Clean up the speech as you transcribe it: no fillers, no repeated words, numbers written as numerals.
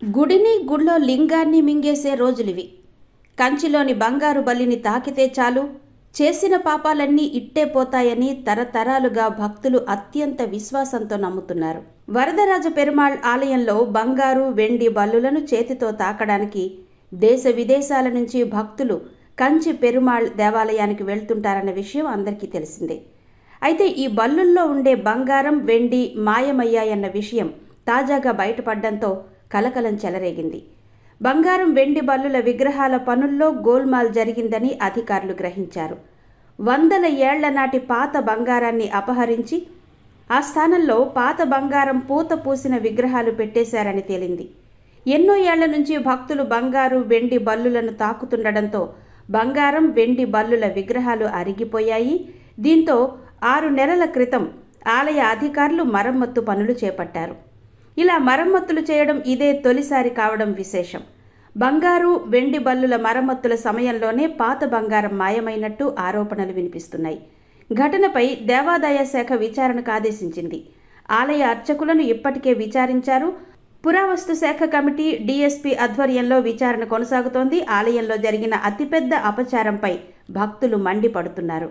గుడిని గుళ్ళో లింగాన్ని మింగేసే రోజులివి. కంచిలోని బంగారు బల్లిని తాకితే చాలు చేసిన పాపాలన్నీ ఇట్టే పోతాయని తరతరాలుగా భక్తులు అత్యంత విశ్వాసంతో నమ్ముతున్నారు. వరదరాజ పెరుమాళ్ ఆలయంలో బంగారు వెండి బల్లులను చేతితో తాకడానికి దేశ విదేశాల నుంచి భక్తులు కంచి పెరుమాళ్ దేవాలయానికి వెళ్తుంటారన్న విషయం అందరికీ తెలిసిందే. అయితే ఈ బల్లుల్లో ఉండే బంగారం వెండి మాయమయ్యాయన్న విషయం తాజాగా బయటపడడంతో కలకలం చెలరేగింది. బంగారం వెండి బల్లుల విగ్రహాల పనుల్లో గోల్మాల్ జరిగిందని అధికారులు గ్రహించారు. వందల ఏళ్ల నాటి పాత బంగారాన్ని అపహరించి ఆ స్థానంలో పాత బంగారం పూత పూసిన విగ్రహాలు పెట్టేశారని తేలింది. ఎన్నో ఏళ్ల నుంచి భక్తులు బంగారు వెండి బల్లులను తాకుతుండడంతో బంగారం వెండి బల్లుల విగ్రహాలు అరిగిపోయాయి. దీంతో 6 నెలల క్రితం ఆలయ అధికారులు మరమ్మత్తు పనులు చేపట్టారు. ఇలా మరమ్మతులు చేయడం ఇదే తొలిసారి కావడం విశేషం. బంగారు వెండి బల్లుల మరమ్మతుల సమయంలోనే పాత బంగారం మాయమైనట్టు ఆరోపణలు వినిపిస్తున్నాయి. ఘటనపై దేవాదాయ శాఖ విచారణకు ఆదేశించింది. ఆలయ అర్చకులను ఇప్పటికే విచారించారు. పురావస్తు శాఖ కమిటీ డీఎస్పీ ఆధ్వర్యంలో విచారణ కొనసాగుతోంది. ఆలయంలో జరిగిన అతిపెద్ద అపచారంపై భక్తులు మండిపడుతున్నారు.